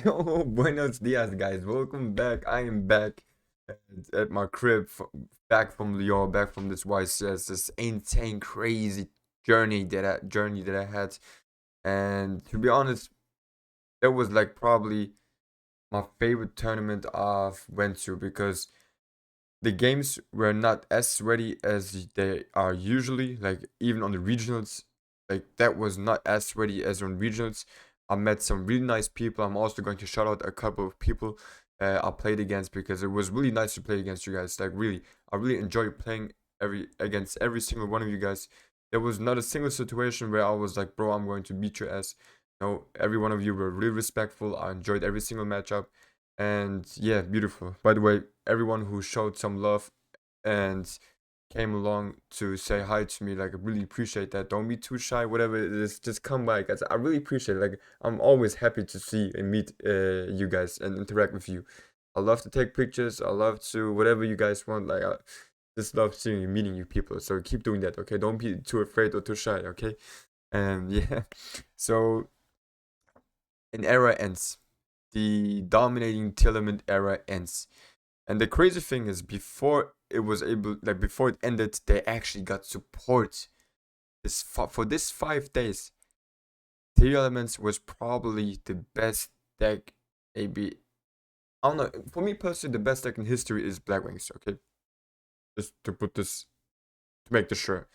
Yo, buenos dias, guys. Welcome back. I am back at my crib, back from Lyon, back from this YCS, this insane, crazy journey that I had. And to be honest, that was like probably my favorite tournament I've went to because the games were not as ready as they are usually. Like even on the regionals, like that was not as ready as on regionals. I met some really nice people. I'm also going to shout out a couple of people I played against because it was really nice to play against you guys. Like really, I really enjoyed playing against every single one of you guys. There was not a single situation where I was like, bro, I'm going to beat your ass. No, every one of you were really respectful. I enjoyed every single matchup. And yeah, beautiful. By the way, everyone who showed some love and came along to say hi to me, like I really appreciate that. Don't be too shy, whatever it is, just come by, guys. I really appreciate it. Like I'm always happy to see and meet you guys and interact with you. I love to take pictures. I love to whatever you guys want. Like I just love seeing you, meeting you people. So keep doing that, okay? Don't be too afraid or too shy, okay? And yeah, so an era ends. The dominating Tillerman era ends. And the crazy thing is, before it ended, they actually got support. For this 5 days, Three Elements was probably the best deck. Maybe I don't know. For me personally, the best deck in history is Black Wings. Okay, just to put this to make this sure.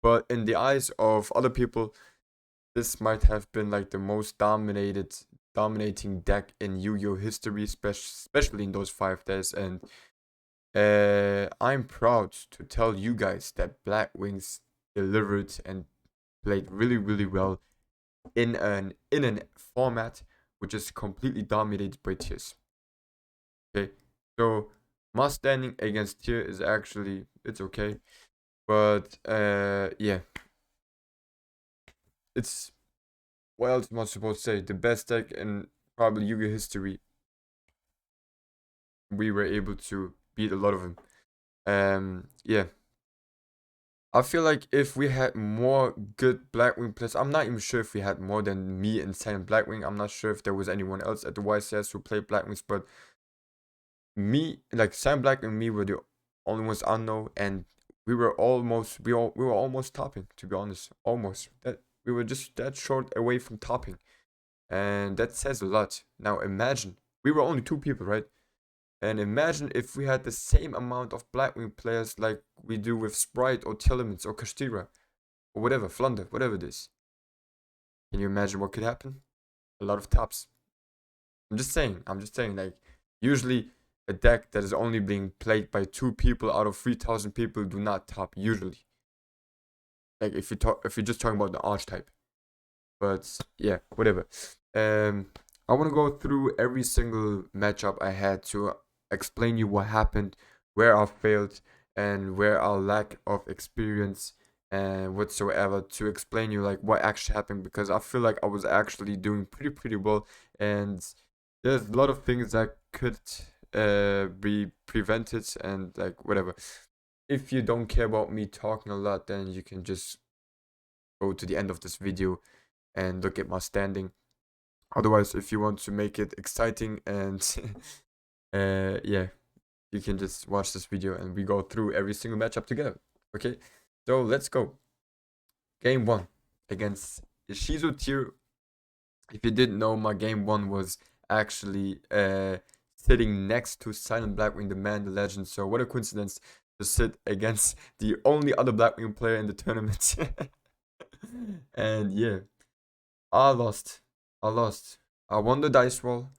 But in the eyes of other people, this might have been like the most dominating deck in Yu-Gi-Oh history, especially in those 5 days. And I'm proud to tell you guys that Black Wings delivered and played really, really well in an format which is completely dominated by Tears. Okay, so my standing against Tier is actually it's okay, but yeah, it's what else am I supposed to say? The best deck in probably Yu-Gi-Oh history. We were able to beat a lot of them. Yeah. I feel like if we had more good Blackwing players, I'm not even sure if we had more than me and Sam Blackwing. I'm not sure if there was anyone else at the YCS who played Blackwings, but me, like Sam Black and me, were the only ones I know, and we were almost topping. To be honest, almost that we were just that short away from topping, and that says a lot. Now imagine we were only two people, right? And imagine if we had the same amount of Blackwing players like we do with Sprite or Telements or Kastira or whatever, Flunder, whatever it is. Can you imagine what could happen? A lot of tops. I'm just saying, like, usually a deck that is only being played by 2 people out of 3,000 people do not top, usually. Like, if you're just talking about the archetype. But, yeah, whatever. I want to go through every single matchup I had to explain you what happened, where I failed, and where I lack of experience and whatsoever to explain you like what actually happened because I feel like I was actually doing pretty well and there's a lot of things that could be prevented and like whatever. If you don't care about me talking a lot, then you can just go to the end of this video and look at my standing. Otherwise, if you want to make it exciting and yeah, you can just watch this video and we go through every single matchup together. Okay, so let's go. Game 1 against Shizu Tier. If you didn't know, my game 1 was actually sitting next to Silent Blackwing, the man, the legend. So what a coincidence to sit against the only other Blackwing player in the tournament. And yeah, I lost. I lost. I won the dice roll,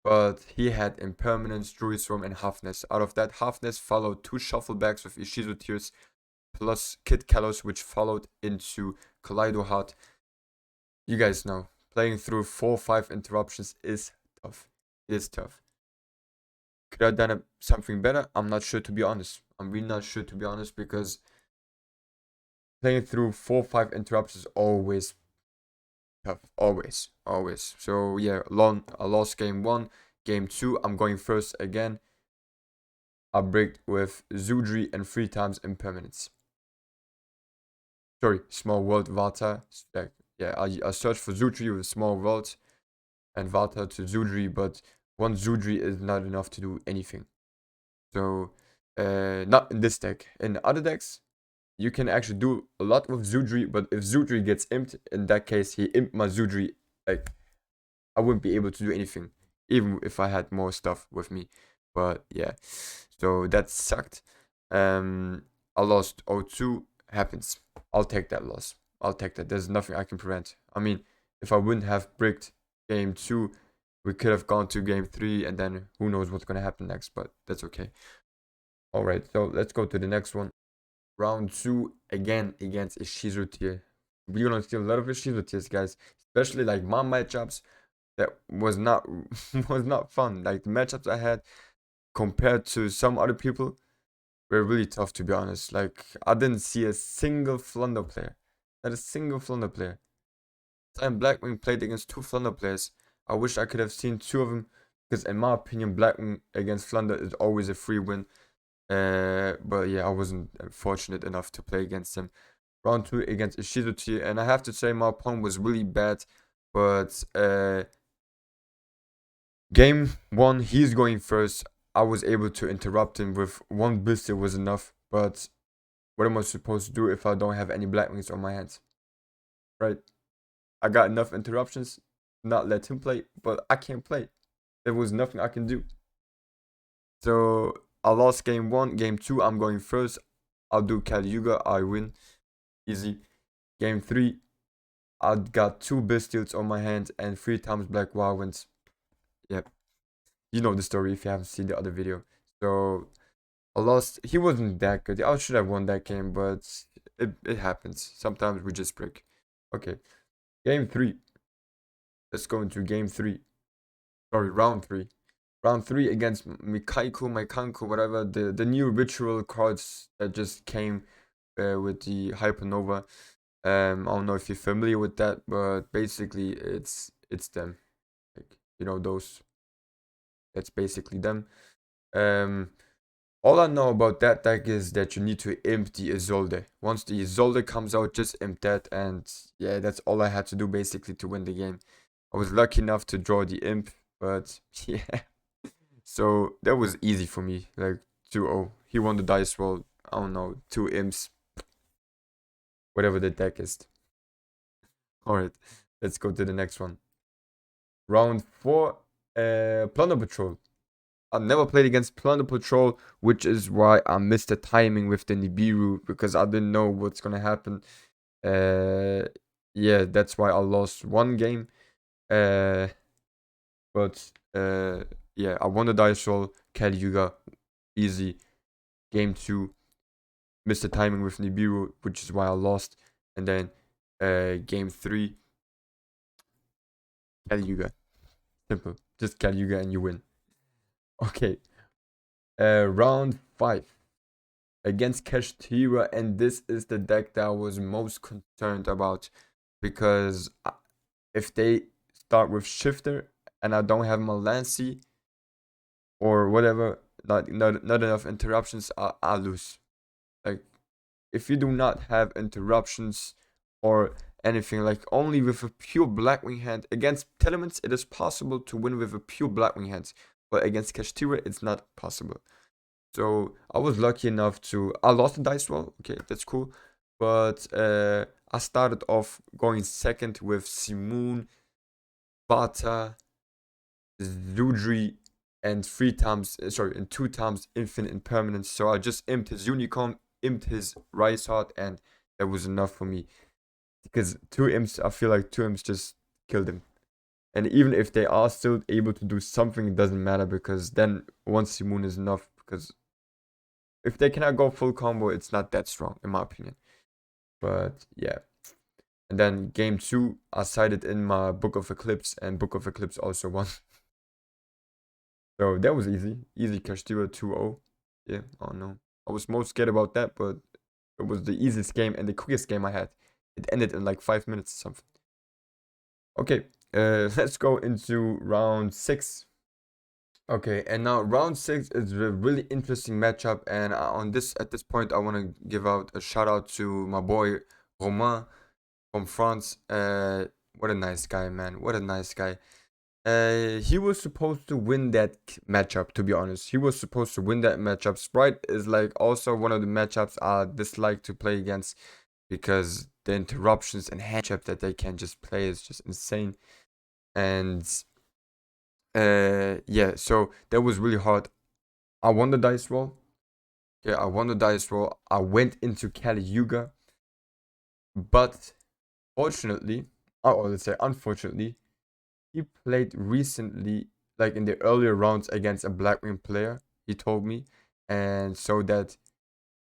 but he had Impermanence, Druid Swarm, and Halfness. Out of that, Halfness followed 2 Shufflebacks with Ishizu Tears, plus Kid Kalos, which followed into Kaleido Heart. You guys know, playing through 4 or 5 interruptions is tough. It is tough. Could I have done something better? I'm not sure, to be honest. I'm really not sure, to be honest, because playing through 4 or 5 interruptions is always tough. Always. Always. So yeah, I lost game 1. Game 2, I'm going first again. I bricked with Zudri and 3 times Impermanence. Sorry, Small World Vata. Yeah, I searched for Zudri with Small World. and Vata to Zudri, but one Zudri is not enough to do anything. So, not in this deck. In other decks, you can actually do a lot with Zudri, but if Zudri gets imped, in that case, he imped my Zudri, like, I wouldn't be able to do anything, even if I had more stuff with me. But yeah, so that sucked. I lost 0-2, happens. I'll take that loss. I'll take that. There's nothing I can prevent. I mean, if I wouldn't have bricked game 2, we could have gone to game 3, and then who knows what's going to happen next, but that's okay. All right, so let's go to the next one. Round 2, again against a Shizu tier. We're going to see a lot of Shizu tiers, guys, especially like my matchups. That was not was not fun. Like the matchups I had compared to some other people were really tough, to be honest. Like I didn't see a single Flunder player. Not a single Flunder player. Time Blackwing played against 2 Flunder players. I wish I could have seen 2 of them, because in my opinion, Blackwing against Flunder is always a free win. But yeah, I wasn't fortunate enough to play against him. Round 2 against Shizu tier, and I have to say my opponent was really bad, but game 1, he's going first. I was able to interrupt him with 1 blister was enough, but what am I supposed to do if I don't have any Blackwings on my hands? Right? I got enough interruptions, not let him play, but I can't play. There was nothing I can do. So I lost game 1. Game 2, I'm going first. I'll do Caliuga, I win. Easy. Game 3, I got 2 Bestials on my hands and 3 times Black Wild wins. Yep. You know the story if you haven't seen the other video. So I lost. He wasn't that good. I should have won that game, but it happens. Sometimes we just break. Okay. Game 3. Let's go into game 3. Sorry, round 3. Round 3 against Mikaiku, whatever. The new ritual cards that just came with the Hypernova. I don't know if you're familiar with that, but basically it's them. Like, you know, those. That's basically them. All I know about that deck is that you need to imp the Isolde. Once the Isolde comes out, just imp that, and yeah, that's all I had to do basically to win the game. I was lucky enough to draw the imp, but yeah. So that was easy for me, like 2-0. He won the dice roll, I don't know, 2 imps. Whatever the deck is. Alright, let's go to the next one. Round 4, Plunder Patrol. I never played against Plunder Patrol, which is why I missed the timing with the Nibiru, because I didn't know what's gonna happen. Yeah, that's why I lost 1 game. But yeah, I won the dice roll, Caliuga, easy. Game 2, missed the timing with Nibiru, which is why I lost. And then game 3, Caliuga. Simple. Just Caliuga and you win. Okay. Round 5 against Tierra, and this is the deck that I was most concerned about, because if they start with Shifter and I don't have my Lancy or whatever, not enough interruptions, I lose. Like, if you do not have interruptions or anything, like only with a pure Blackwing hand against Telements, it is possible to win with a pure Blackwing hand, but against Tierra, it's not possible. So I was lucky enough to, I lost the dice roll, okay, that's cool, but I started off going second with Simoon, Bata, Zudri, and 2 times Infinite Impermanence. So I just imped his Unicorn, imped his Rise Heart, and that was enough for me. Because 2 imps, I feel like 2 imps just killed him. And even if they are still able to do something, it doesn't matter, because then 1 Simoon is enough, because if they cannot go full combo, it's not that strong, in my opinion. But yeah. And then game 2, I sided in my Book of Eclipse, and Book of Eclipse also won. So that was easy. Easy Tierra 2-0. Yeah, I don't know. I was most scared about that, but it was the easiest game and the quickest game I had. It ended in like 5 minutes or something. Okay, let's go into round 6. Okay, and now round 6 is a really interesting matchup, and at this point I want to give out a shout out to my boy Romain from France. What a nice guy, man. What a nice guy. He was supposed to win that matchup, to be honest. He was supposed to win that matchup. Sprite is like also one of the matchups I dislike to play against because the interruptions and handship that they can just play is just insane. And yeah, so that was really hard. I won the dice roll. Yeah, I won the dice roll. I went into Kali Yuga, but fortunately, or let's say unfortunately, he played recently, like in the earlier rounds against a Blackwing player, he told me. And so that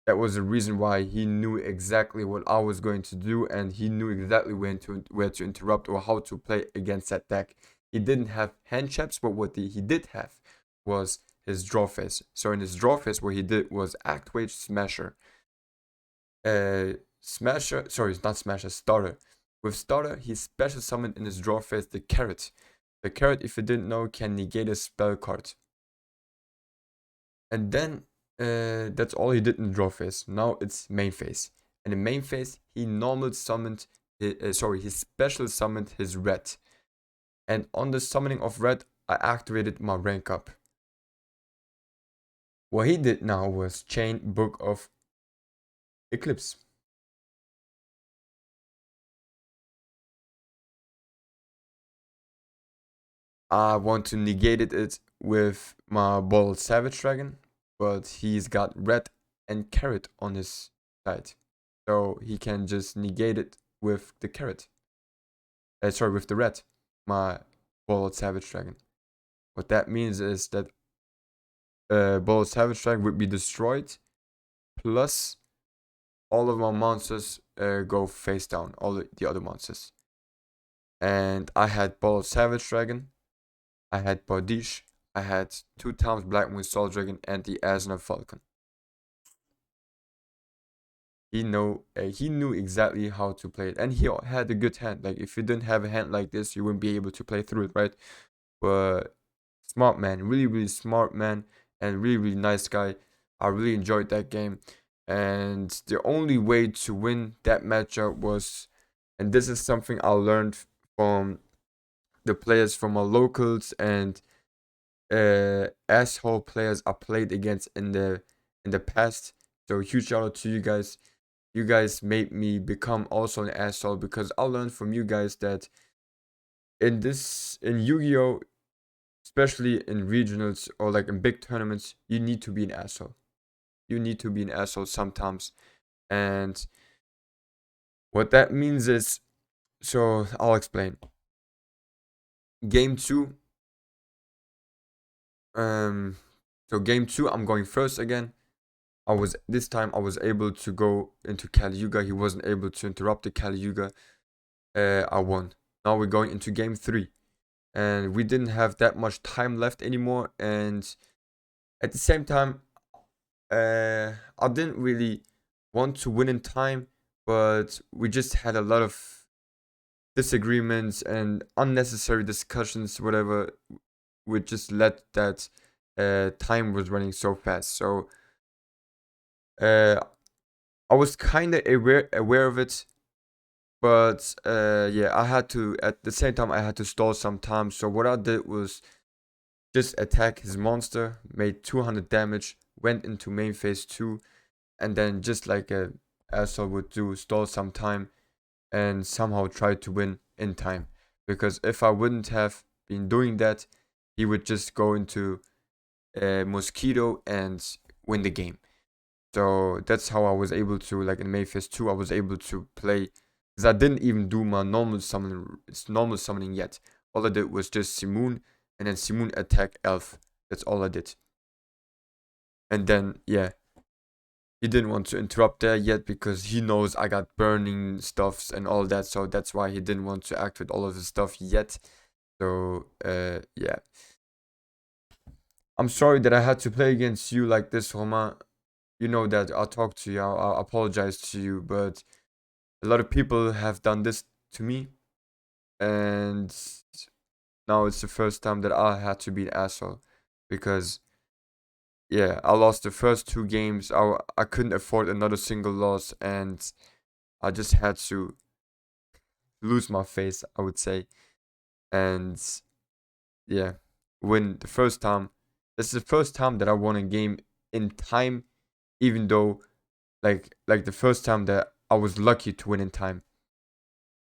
was the reason why he knew exactly what I was going to do, and he knew exactly where to interrupt or how to play against that deck. He didn't have hand chaps, but what he did have was his draw phase. So in his draw phase, what he did was Activate Smasher. Smasher, sorry, it's not Smasher, Starter. With Starter, he special summoned in his draw phase the Carrot. The Carrot, if you didn't know, can negate a spell card. And then that's all he did in draw phase. Now it's main phase. And in main phase, he normal summoned, he special summoned his red. And on the summoning of red, I activated my rank up. What he did now was chain Book of Eclipse. I want to negate it with my Ball Savage Dragon, but he's got red and carrot on his side. So he can just negate it with the carrot. Sorry, with the red, my Ball Savage Dragon. What that means is that Ball Savage Dragon would be destroyed, plus all of my monsters go face down, all the other monsters. And I had Ball Savage Dragon, I had Bardiche, I had 2 times Blackwing Soul Dragon and the Asna Falcon. He knew exactly how to play it, and he had a good hand. Like if you didn't have a hand like this, you wouldn't be able to play through it, right? But smart man, really really smart man, and really really nice guy. I really enjoyed that game, and the only way to win that matchup was, and this is something I learned from the players from our locals and asshole players I played against in the past. So huge shout out to you guys. You guys made me become also an asshole because I learned from you guys that in Yu-Gi-Oh, especially in regionals or like in big tournaments, you need to be an asshole. You need to be an asshole sometimes. And what that means is, so I'll explain. Game 2, so game 2, I'm going first again. This time I was able to go into Kali Yuga. He wasn't able to interrupt the Kali Yuga. I won. Now we're going into game 3. And we didn't have that much time left anymore. And at the same time, I didn't really want to win in time, but we just had a lot of disagreements and unnecessary discussions, whatever, which just led that time was running so fast. So I was kind of aware of it, but yeah, I had to, at the same time I had to stall some time. So what I did was just attack his monster, made 200 damage, went into main phase 2, and then just like a asshole would do, stall some time and somehow try to win in time. Because if I wouldn't have been doing that, he would just go into Mosquito and win the game. So that's how I was able to, like in main phase 2, I was able to play, because I didn't even do my normal summoning yet. All I did was just Simoon, and then Simoon attack Elf. That's all I did. And then, yeah, he didn't want to interrupt there yet because he knows I got burning stuffs and all that. So that's why he didn't want to activate all of his stuff yet. So, yeah. I'm sorry that I had to play against you like this, Roma. You know that I'll talk to you, I'll apologize to you, but a lot of people have done this to me. And now it's the first time that I had to be an asshole because yeah, I lost the first 2 games. I couldn't afford another single loss, and I just had to lose my face, I would say. And yeah, win the first time. This is the first time that I won a game in time, even though like the first time that I was lucky to win in time.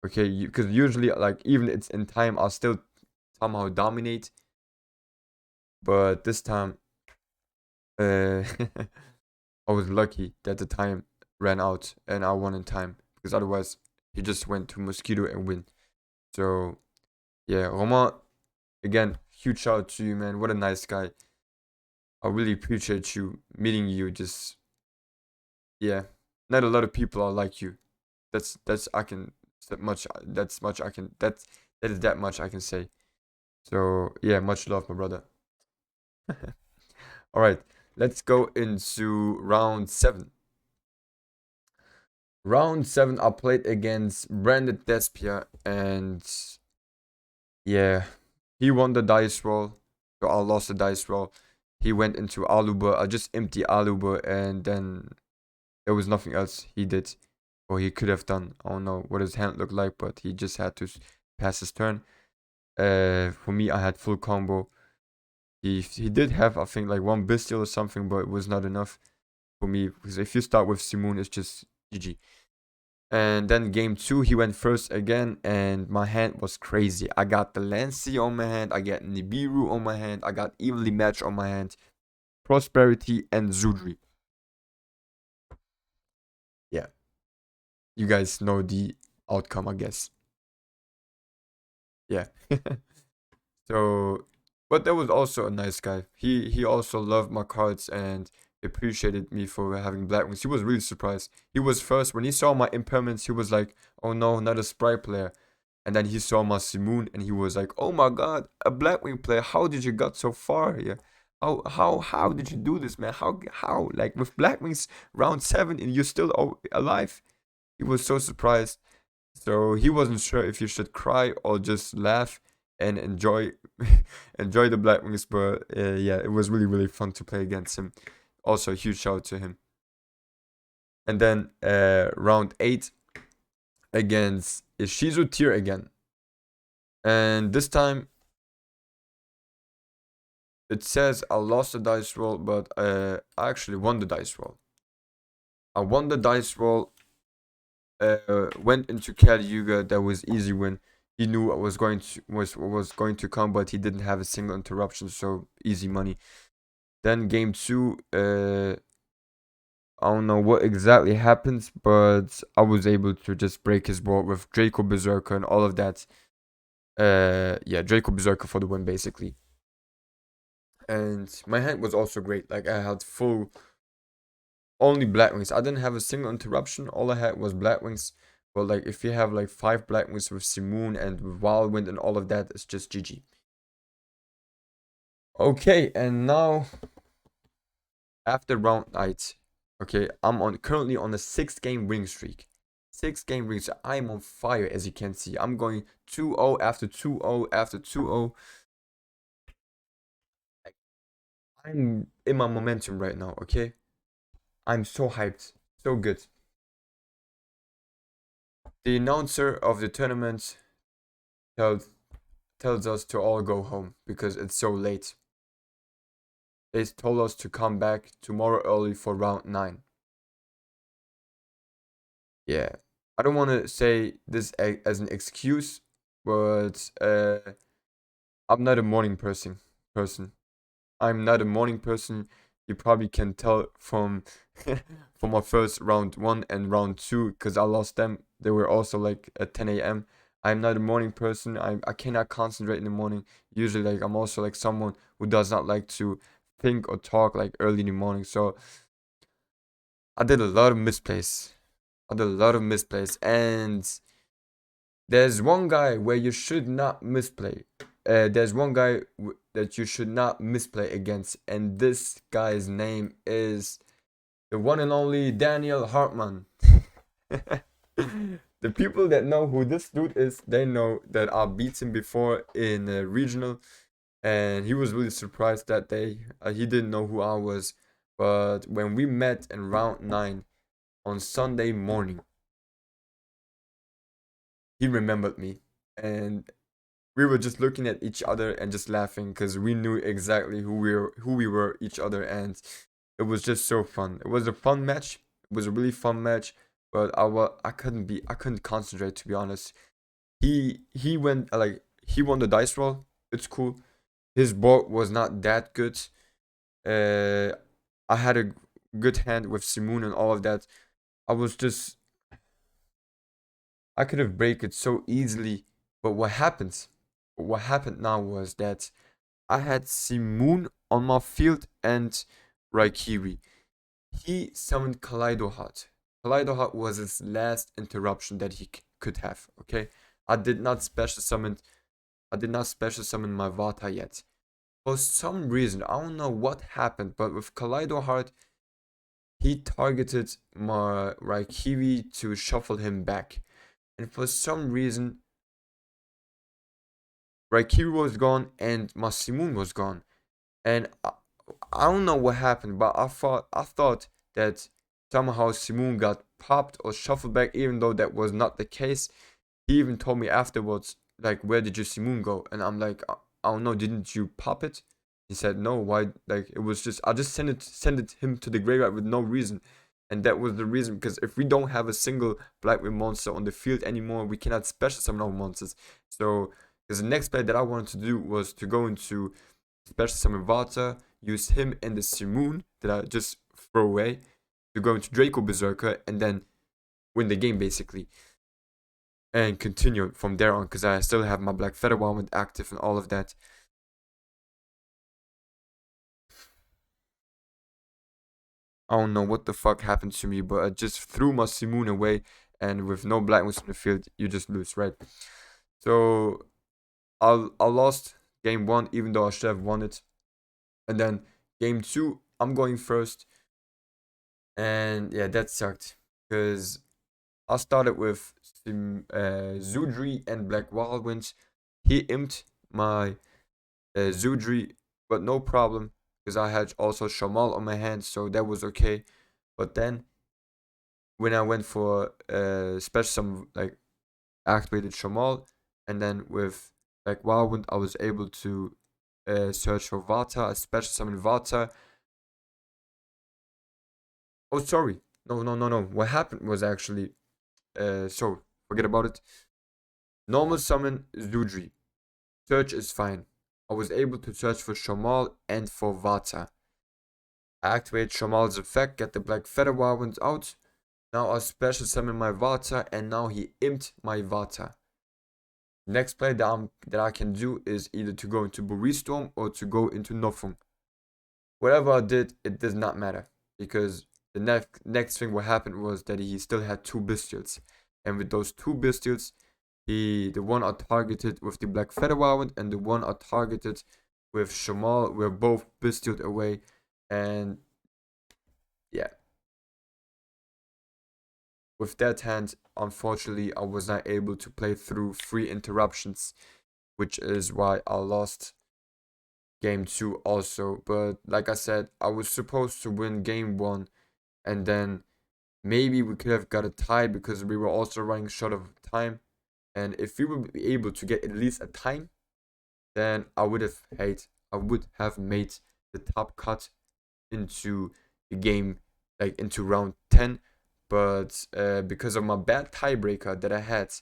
Okay, because usually like even it's in time, I'll still somehow dominate. But this time, uh, I was lucky that the time ran out and I won in time because otherwise he just went to mosquito and win. So yeah, Romain, again, huge shout out to you, man. What a nice guy. I really appreciate you meeting you. Just yeah, not a lot of people are like you. That's I can that much that's much I can that is that much I can say. So yeah, much love, my brother. All right, let's go into round seven. Round seven, I played against Brandon Despia, and yeah, he won the dice roll. So I lost the dice roll. He went into Aluba. I just empty Aluba, and then there was nothing else he did or he could have done. I don't know what his hand looked like, but he just had to pass his turn. For me, I had full combo. He did have, I think, like one bestial or something, but it was not enough for me because if you start with Simoon, it's just GG. And then game two, he went first again, and my hand was crazy. I got the Lancy on my hand, I got Nibiru on my hand, I got Evenly Match on my hand, Prosperity, and Zudri. Yeah, you guys know the outcome, I guess. Yeah. So, but there was also a nice guy. He also loved my cards and appreciated me for having black wings. He was really surprised. He was first when he saw my impairments. He was like, "Oh no, not a Sprite player." And then he saw my Simoon and he was like, "Oh my God, a Blackwing player! How did you got so far here? How did you do this, man? How like with Blackwings round 7 and you're still alive?" He was so surprised. So he wasn't sure if you should cry or just laugh and enjoy enjoy the Blackwings. But yeah, it was really fun to play against him. Also, a huge shout out to him. And then round 8 against Shizu Tier again. And this time it says I lost the dice roll, but I actually won the dice roll. I won the dice roll. Went into Kali Yuga. That was easy win. He knew what was going to come, but he didn't have a single interruption, so easy money. Then game two, I don't know what exactly happens, but I was able to just break his board with Draco Berserker and all of that. Yeah, Draco Berserker for the win basically. And my hand was also great. Like I had full only Blackwings. I didn't have a single interruption. All I had was Blackwings. But like if you have like 5 Blackwings with Simoon and with Wildwind and all of that, it's just GG. Okay, and now after round 8, okay, I'm on currently on a 6-game winning streak. 6-game winning streak. I'm on fire as you can see. I'm going 2-0 after 2-0 after 2-0. I'm in my momentum right now, okay? I'm so hyped. So good. The announcer of the tournament tells us to all go home because it's so late. They told us to come back tomorrow early for round 9. Yeah. I don't want to say this as an excuse, but I'm not a morning person. I'm not a morning person. You probably can tell from from my first round 1 and round 2 because I lost them. They were also like at 10 a.m. I'm not a morning person. I cannot concentrate in the morning. Usually, like I'm also like someone who does not like to think or talk like early in the morning. So I did a lot of misplays. And there's one guy where you should not misplay. There's one guy that you should not misplay against, and this guy's name is the one and only Daniel Hartman. The people that know who this dude is, they know that I beat him before in a regional, and he was really surprised that day. He didn't know who I was, but when we met in round 9 on Sunday morning, he remembered me, and we were just looking at each other and just laughing because we knew exactly who we were each other, and it was just so fun. It was a fun match. It was a really fun match, but I couldn't concentrate, to be honest. He went like he won the dice roll. It's cool. His board was not that good. Uh, I had a good hand with Simon and all of that. I was just I could have break it so easily, but what happened now was that I had Simon on my field and Raikiwi. He summoned Kaleido Heart. Kaleido Heart was his last interruption that he could have. Okay, I did not special summon. I did not special summon my Vata yet. For some reason, I don't know what happened, but with Kaleido Heart, he targeted my Raikiwi to shuffle him back. And for some reason, Raikiwi was gone and my Simoon was gone. And I don't know what happened, but I thought that somehow Simoon got popped or shuffled back, even though that was not the case. He even told me afterwards, like, where did your Simoon go? And I'm like, I don't know, didn't you pop it? He said no. Why? Like, it was just I just sent it him to the graveyard with no reason, and that was the reason, because if we don't have a single Black-Wing monster on the field anymore, we cannot special summon our monsters. So, because the next play that I wanted to do was to go into special summon Vata, use him and the Simoon that I just throw away to go into Draco Berserker and then win the game basically, and continue from there on, because I still have my Black Feather Wand active and all of that. I don't know what the fuck happened to me, but I just threw my Simoon away, and with no Black ones in the field, you just lose, right? So I lost game one, even though I should have won it. And then game two, I'm going first, and yeah, that sucked because I started with Zudri and Black Wildwinds. He imped my Zudri, but no problem because I had also Shamal on my hand, so that was okay. But then when I went for special some like activated Shamal, and then with like Wildwind, I was able to search for Vata, a special summon Vata. Oh, sorry, no, no, no, no. What happened was actually so forget about it. Normal summon Zudri. Search is fine. I was able to search for Shamal and for Vata. Activate Shamal's effect, get the Black Feather Wildwind out. Now I special summon my Vata, and now he imped my Vata. Next play that I can do is either to go into Buristorm or to go into Nofung. Whatever I did, it does not matter, because the next thing what happened was that he still had two Bestials, and with those two Bestials, the one I targeted with the Black Feather Wand and the one I targeted with Shamal were both Bestialed away, and yeah. With that hand, unfortunately, I was not able to play through 3 interruptions, which is why I lost game 2 also. But like I said, I was supposed to win game 1, and then maybe we could have got a tie because we were also running short of time. And if we would be able to get at least a time, then I would have made the top cut into the game, like into round 10. But because of my bad tiebreaker that I had,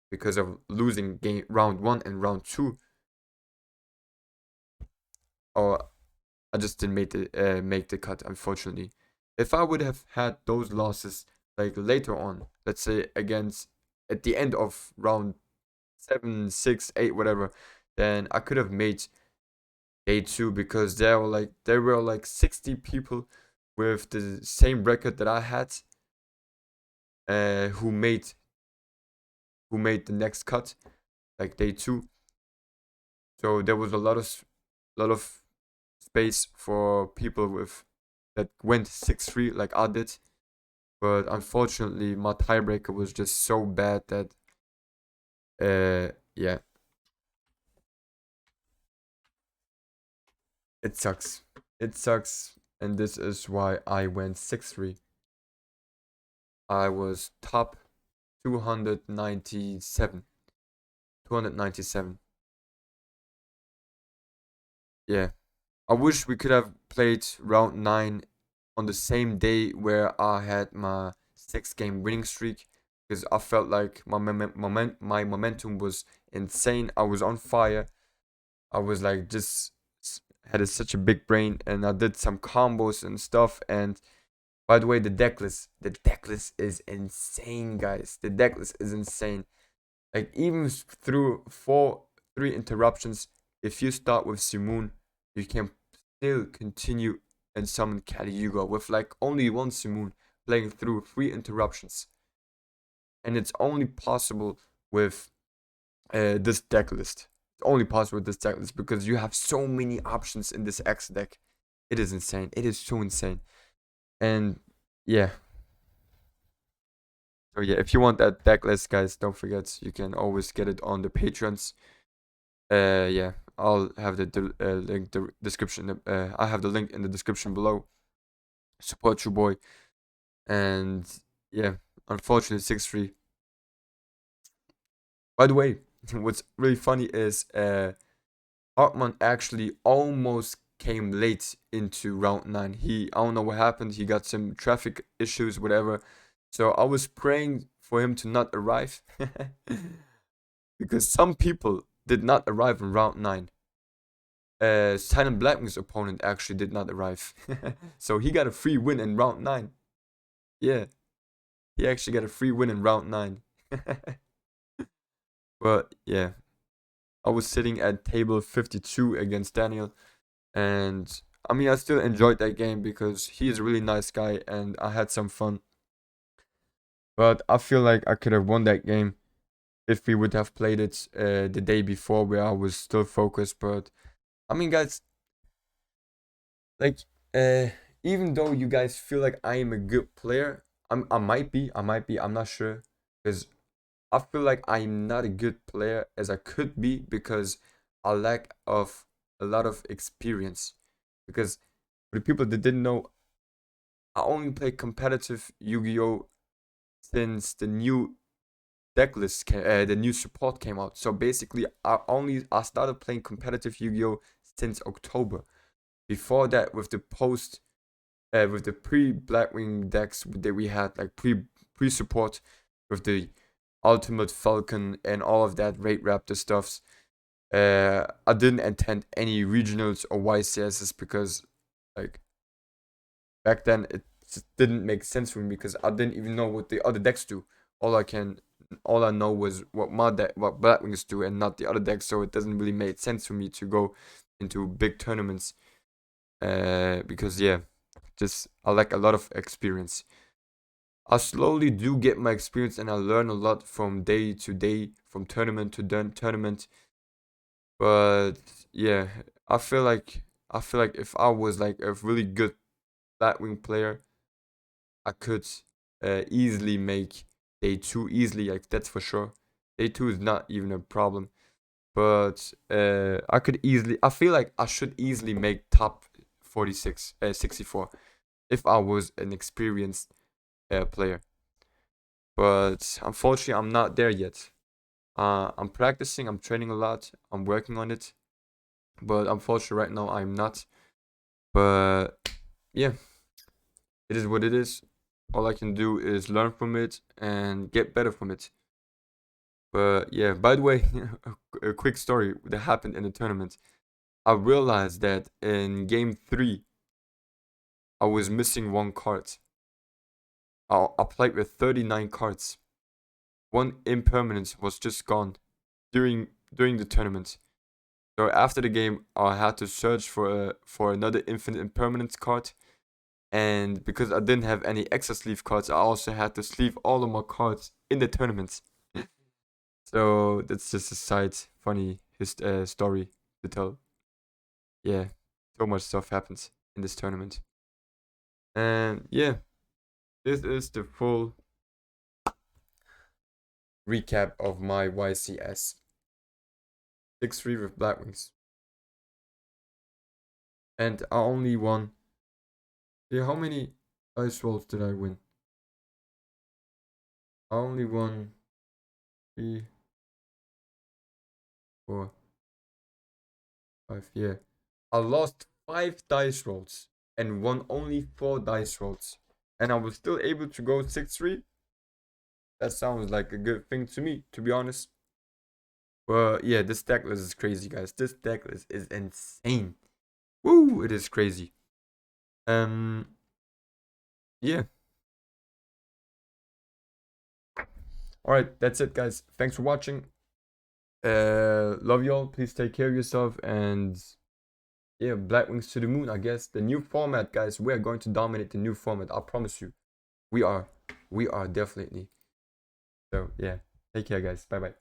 because of losing game round 1 and round 2, or I just didn't make the cut, unfortunately. If I would have had those losses like later on, let's say against at the end of round 7, 6, 8, whatever, then I could have made day 2, because there were like 60 people with the same record that I had, who made the next cut, like day 2. So there was a lot of space for people with that went 6-3 like I did. But unfortunately, my tiebreaker was just so bad that yeah, it sucks. It sucks, and this is why I went 6-3. I was top 297. 297. yeah, I wish we could have played round 9 on the same day where I had my 6 game winning streak, because I felt like my momentum was insane. I was on fire. I was like just had such a big brain, and I did some combos and stuff. And by the way, the deck list is insane, guys. The deck list is insane. Like even through 3 interruptions, if you start with Simoon, you can still continue and summon Caliuga with like only one Simoon playing through 3 interruptions. And it's only possible with this deck list. It's only possible with this deck list because you have so many options in this X deck. It is insane. It is so insane. And yeah. So yeah, if you want that deck list, guys, don't forget you can always get it on the Patrons. Yeah, I'll have the description. I have the link in the description below. Support your boy, and yeah, unfortunately 6-3. By the way, what's really funny is Hartman actually almost came late into round 9. I don't know what happened. He got some traffic issues, whatever. So I was praying for him to not arrive because some people did not arrive in round 9. Silent Blackwing's opponent actually did not arrive. So he got a free win in round 9. Yeah, he actually got a free win in round 9. But yeah, I was sitting at table 52 against Daniel. And I mean, I still enjoyed that game because he's a really nice guy and I had some fun. But I feel like I could have won that game if we would have played it the day before where I was still focused. But I mean, guys, like, uh, even though you guys feel like I am a good player, I'm not sure, because I feel like I'm not a good player as I could be because I lack of a lot of experience. Because for the people that didn't know, I only play competitive Yu-Gi-Oh since the new the new support came out. So basically, I started playing competitive Yu-Gi-Oh since October. Before that, with the pre-Blackwing decks that we had, like pre-support with the Ultimate Falcon and all of that Raid Raptor stuffs. I didn't attend any regionals or YCSs because, like, back then it just didn't make sense for me because I didn't even know what the other decks do. All I can, all I know was what Blackwings do, and not the other decks. So it doesn't really make sense for me to go into big tournaments. Because yeah, just I lack a lot of experience. I slowly do get my experience, and I learn a lot from day to day, from tournament to tournament. But yeah, I feel like if I was like a really good Batwing player, I could easily make day 2 easily, like that's for sure. Day 2 is not even a problem. But I feel like I should easily make top 64 if I was an experienced player. But unfortunately, I'm not there yet. I'm practicing, I'm training a lot, I'm working on it. But unfortunately, right now, I'm not. But yeah, it is what it is. All I can do is learn from it and get better from it. But yeah, by the way, a quick story that happened in the tournament. I realized that in game 3, I was missing one card. I played with 39 cards. One impermanence was just gone during the tournament. So after the game, I had to search for another infinite impermanence card. And because I didn't have any extra sleeve cards, I also had to sleeve all of my cards in the tournament. So that's just a side funny story to tell. Yeah, so much stuff happens in this tournament. And yeah, this is the full recap of my YCS. 6-3 with Blackwings. And I only won. Yeah, how many ice rolls did I win? I only won 3, 4, 5. Yeah. I lost 5 dice rolls and won only 4 dice rolls. And I was still able to go 6-3. That sounds like a good thing to me, to be honest. But yeah, this deck list is crazy, guys. This deck list is insane. Woo, it is crazy. Yeah. Alright, that's it, guys. Thanks for watching. Love y'all. Please take care of yourself. And yeah, Black Wings to the Moon, I guess. The new format, guys. We are going to dominate the new format. I promise you. We are. We are definitely. So yeah. Take care, guys. Bye bye.